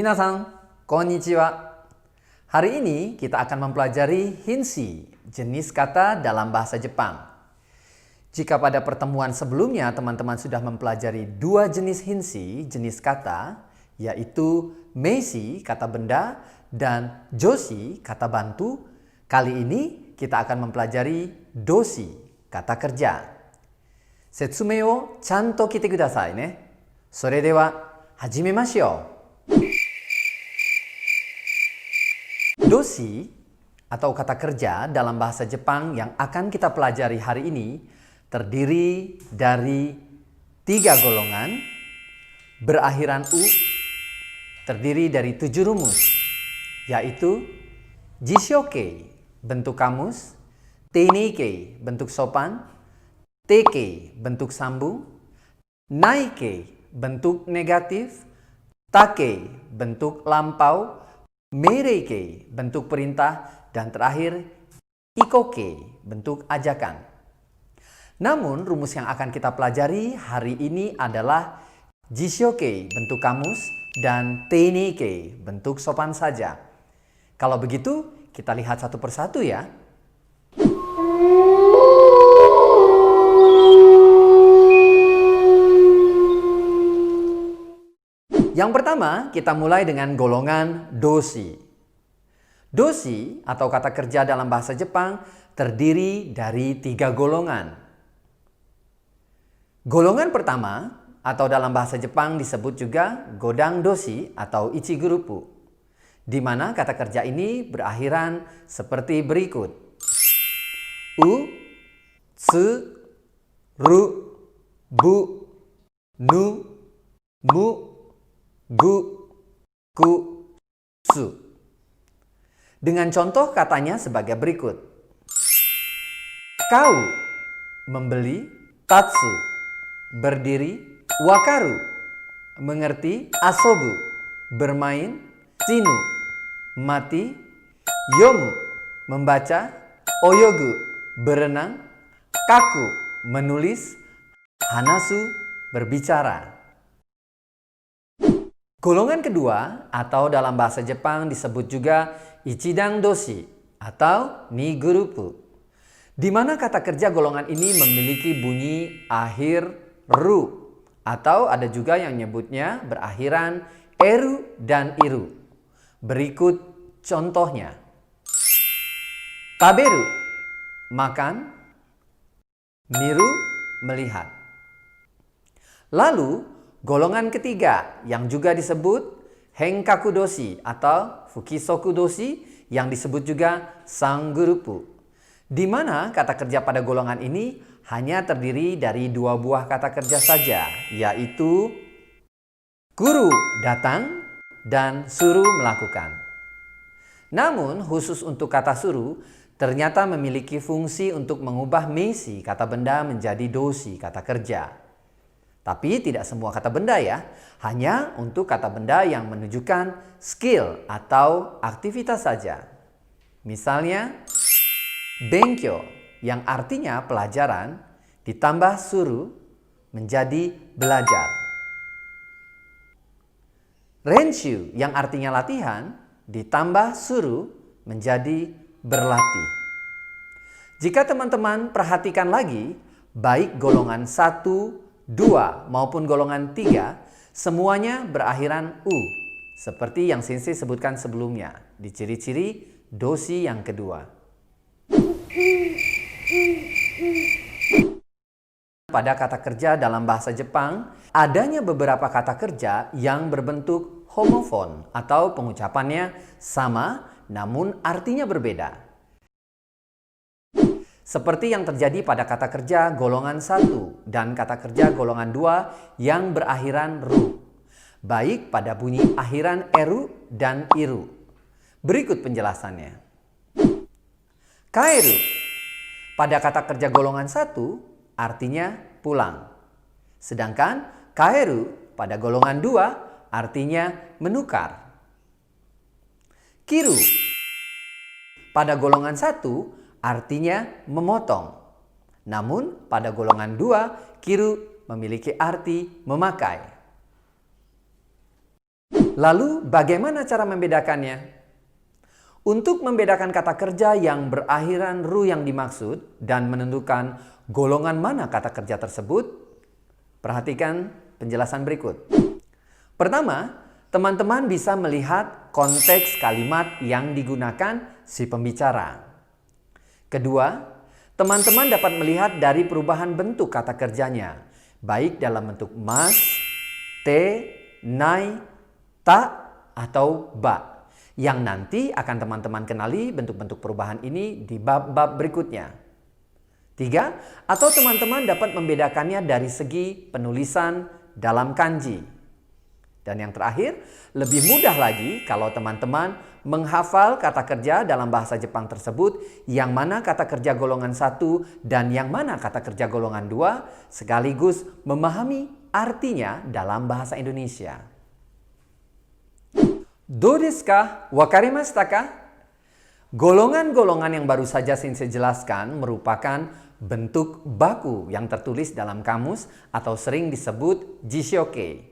Minasan, konnichiwa. Hari ini kita akan mempelajari Hinshi, jenis kata dalam bahasa Jepang. Jika pada pertemuan sebelumnya teman-teman sudah mempelajari dua jenis Hinshi, jenis kata, yaitu Meishi, kata benda, dan Joshi, kata bantu, kali ini kita akan mempelajari Doshi, kata kerja. Setsumei wo chanto kite kudasai ne. Sore dewa, hajimemashou. Doshi atau kata kerja dalam bahasa Jepang yang akan kita pelajari hari ini terdiri dari 3 golongan berakhiran u, terdiri dari 7 rumus, yaitu Jishoke, bentuk kamus, Teneike, bentuk sopan, Teike, bentuk sambung, Naike, bentuk negatif, Take, bentuk lampau, Mereike, bentuk perintah, dan terakhir Ikoke, bentuk ajakan. Namun rumus yang akan kita pelajari hari ini adalah Jishoke, bentuk kamus, dan Teneike, bentuk sopan saja. Kalau begitu, kita lihat satu persatu ya. Yang pertama, kita mulai dengan golongan Doshi. Doshi atau kata kerja dalam bahasa Jepang terdiri dari 3 golongan. Golongan pertama atau dalam bahasa Jepang disebut juga Godang Doshi atau Ichigurupu, di mana kata kerja ini berakhiran seperti berikut. U, tsu, ru, bu, nu, mu, gu, ku, su. Dengan contoh katanya sebagai berikut. Kau, membeli, tatsu, berdiri, wakaru, mengerti, asobu, bermain, shinu, mati, yomu, membaca, oyogu, berenang, kaku, menulis, hanasu, berbicara. Golongan kedua atau dalam bahasa Jepang disebut juga Ichidang Doshi atau Nigurupu, di mana kata kerja golongan ini memiliki bunyi akhir ru atau ada juga yang nyebutnya berakhiran eru dan iru. Berikut contohnya. Taberu, makan, miru, melihat. Lalu golongan ketiga yang juga disebut Henkaku Doshi atau Fukisoku Doshi yang disebut juga Sangurupu, di mana kata kerja pada golongan ini hanya terdiri dari 2 buah kata kerja saja, yaitu guru datang dan suruh melakukan. Namun khusus untuk kata suruh ternyata memiliki fungsi untuk mengubah meishi, kata benda, menjadi doshi, kata kerja. Tapi tidak semua kata benda ya, hanya untuk kata benda yang menunjukkan skill atau aktivitas saja. Misalnya, benkyo yang artinya pelajaran ditambah suruh menjadi belajar. Renshu yang artinya latihan ditambah suruh menjadi berlatih. Jika teman-teman perhatikan lagi, baik golongan 1, 2 maupun golongan 3 semuanya berakhiran u, seperti yang Sensei sebutkan sebelumnya di ciri-ciri doshi yang kedua. Pada kata kerja dalam bahasa Jepang, adanya beberapa kata kerja yang berbentuk homofon atau pengucapannya sama namun artinya berbeda. Seperti yang terjadi pada kata kerja golongan 1 dan kata kerja golongan 2 yang berakhiran ru, baik pada bunyi akhiran eru dan iru. Berikut penjelasannya. Kaeru pada kata kerja golongan 1 artinya pulang. Sedangkan kaeru pada golongan 2 artinya menukar. Kiru pada golongan 1 artinya memotong. Namun pada golongan 2, kiru memiliki arti memakai. Lalu bagaimana cara membedakannya? Untuk membedakan kata kerja yang berakhiran ru yang dimaksud dan menentukan golongan mana kata kerja tersebut, perhatikan penjelasan berikut. Pertama, teman-teman bisa melihat konteks kalimat yang digunakan si pembicara. Kedua, teman-teman dapat melihat dari perubahan bentuk kata kerjanya, baik dalam bentuk mas, te, nai, ta, atau ba, yang nanti akan teman-teman kenali bentuk-bentuk perubahan ini di bab-bab berikutnya. Tiga, atau teman-teman dapat membedakannya dari segi penulisan dalam kanji. Dan yang terakhir, lebih mudah lagi kalau teman-teman menghafal kata kerja dalam bahasa Jepang tersebut, yang mana kata kerja golongan 1 dan yang mana kata kerja golongan 2, sekaligus memahami artinya dalam bahasa Indonesia. Do desu ka? Wakarimashita ka? Golongan-golongan yang baru saja saya jelaskan merupakan bentuk baku yang tertulis dalam kamus atau sering disebut jishoke,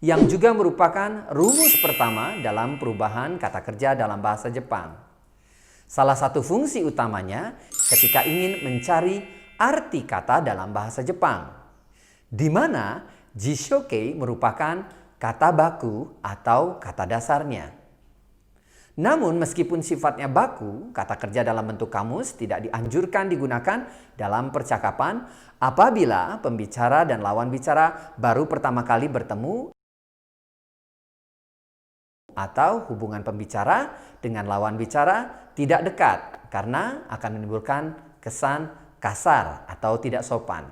yang juga merupakan rumus pertama dalam perubahan kata kerja dalam bahasa Jepang. Salah satu fungsi utamanya ketika ingin mencari arti kata dalam bahasa Jepang, di mana jishoke merupakan kata baku atau kata dasarnya. Namun meskipun sifatnya baku, kata kerja dalam bentuk kamus tidak dianjurkan digunakan dalam percakapan apabila pembicara dan lawan bicara baru pertama kali bertemu atau hubungan pembicara dengan lawan bicara tidak dekat karena akan menimbulkan kesan kasar atau tidak sopan.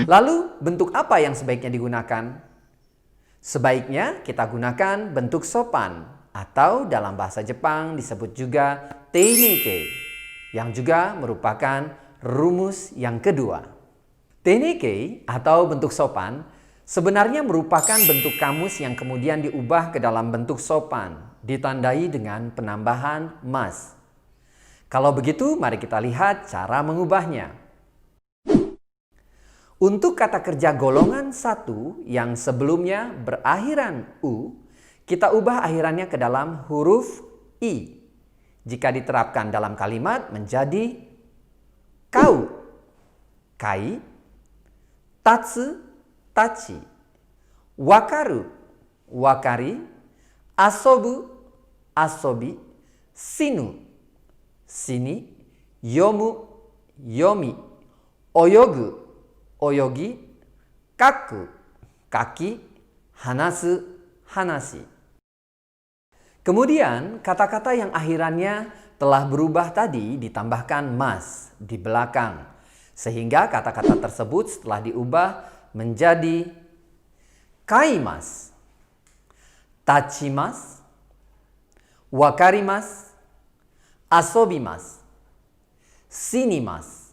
Lalu bentuk apa yang sebaiknya digunakan? Sebaiknya kita gunakan bentuk sopan atau dalam bahasa Jepang disebut juga teineke, yang juga merupakan rumus yang kedua. Teineke atau bentuk sopan sebenarnya merupakan bentuk kamus yang kemudian diubah ke dalam bentuk sopan, ditandai dengan penambahan mas. Kalau begitu, mari kita lihat cara mengubahnya. Untuk kata kerja golongan 1 yang sebelumnya berakhiran u, kita ubah akhirannya ke dalam huruf i. Jika diterapkan dalam kalimat menjadi kau, kai, tatsu, tachi, wakaru, wakari, asobu, asobi, sinu, sini, yomu, yomi, oyogu, oyogi, kaku, kaki, hanasu, hanashi. Kemudian kata-kata yang akhirannya telah berubah tadi ditambahkan mas di belakang, sehingga kata-kata tersebut setelah diubah menjadi kaimas, tachimas, wakarimas, asobimas, sinimas,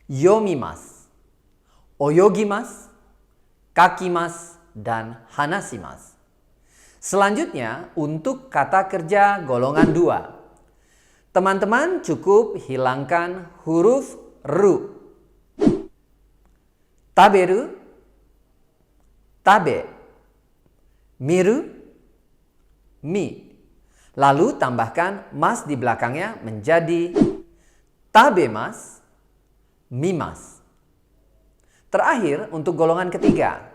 yomimas, oyogimas, kakimas, dan hanashimas. Selanjutnya untuk kata kerja golongan 2. Teman-teman cukup hilangkan huruf ru. Taberu, tabe, miru, mi. Lalu tambahkan mas di belakangnya menjadi tabemas, mimas. Terakhir untuk golongan ketiga.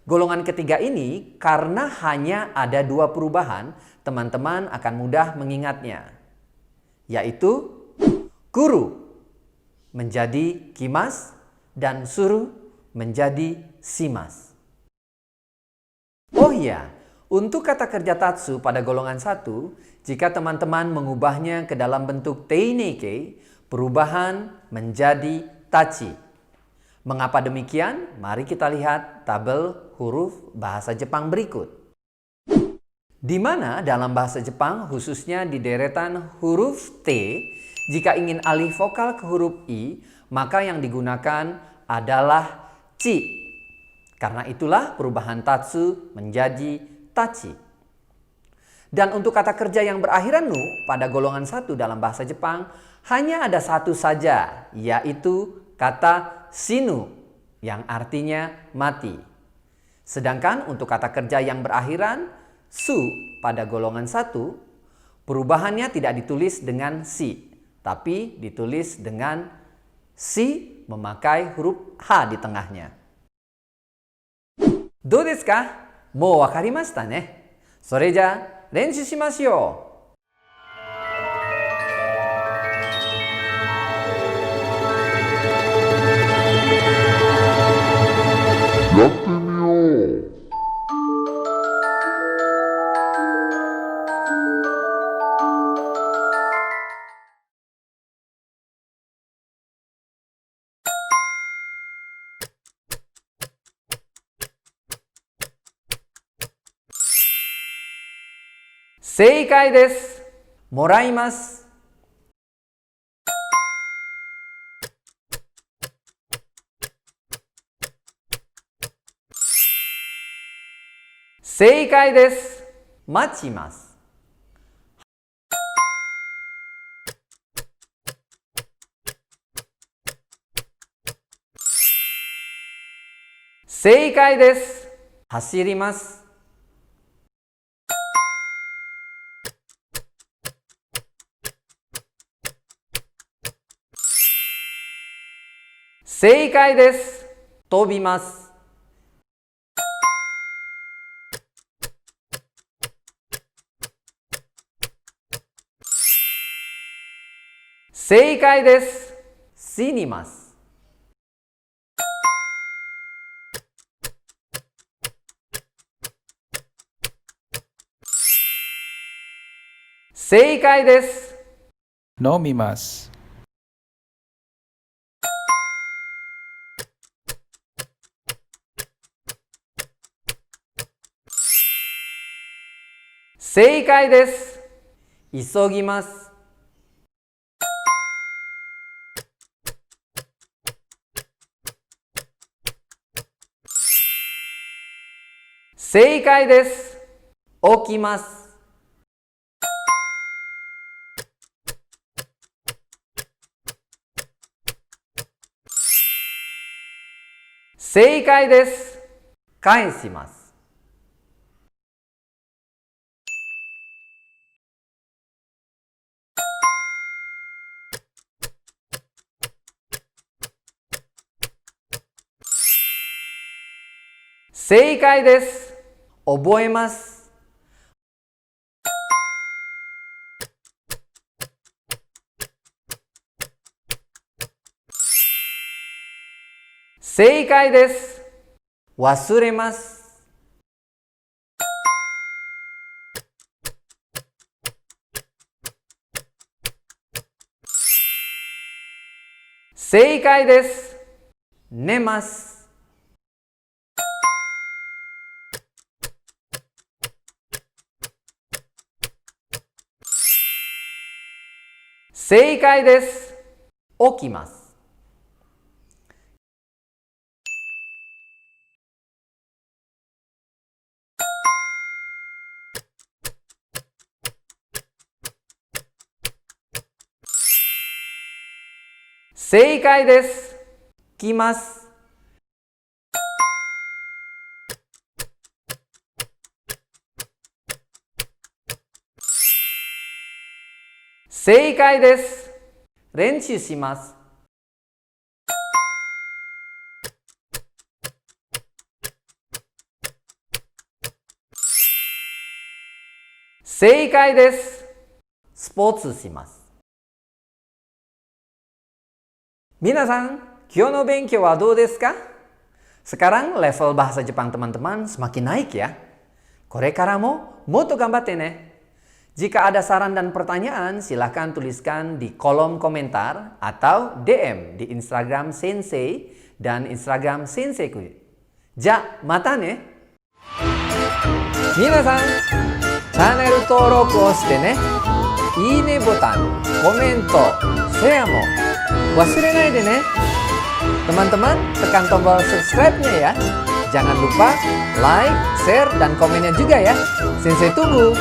Golongan ketiga ini karena hanya ada 2 perubahan, teman-teman akan mudah mengingatnya. Yaitu kuru menjadi kimas dan suru menjadi simas. Oh iya, untuk kata kerja tatsu pada golongan 1, jika teman-teman mengubahnya ke dalam bentuk teineke, perubahan menjadi tachi. Mengapa demikian? Mari kita lihat tabel huruf bahasa Jepang berikut. Di mana dalam bahasa Jepang, khususnya di deretan huruf T, jika ingin alih vokal ke huruf I, maka yang digunakan adalah chi. Karena itulah perubahan tatsu menjadi tachi. Dan untuk kata kerja yang berakhiran nu pada golongan 1 dalam bahasa Jepang, hanya ada satu saja, yaitu kata sinu, yang artinya mati. Sedangkan untuk kata kerja yang berakhiran su pada golongan 1, perubahannya tidak ditulis dengan si, tapi ditulis dengan si memakai huruf H di tengahnya. どうですか？もうわかりましたね。それじゃあ練習しましょう。やってみよう。正解です。もらいます。正解です。待ちます。正解です。走ります。正解です。飛びます。正解です。死にます。正解です。飲みます。正解です。急ぎます。正解です。起きます。正解です。返します。正解です。覚えます。正解です。忘れます。正解です。寝ます。正解です。起きます。正解です。来ます。正解です。練習します。正解です。スポーツします。皆さん、今日の勉強はどうですか? Sekarang level bahasa Jepang teman-teman semakin naik ya. これからももっと頑張ってね. Jika ada saran dan pertanyaan, silahkan tuliskan di kolom komentar atau DM di Instagram Sensei dan Instagram Senseiku. Ja, mata ne! 皆さん、チャンネル登録をしてね。いいねボタン、コメント、シェアも忘れないでね. Teman-teman, tekan tombol subscribe-nya ya. Jangan lupa like, share, dan komennya juga ya. Sensei tunggu.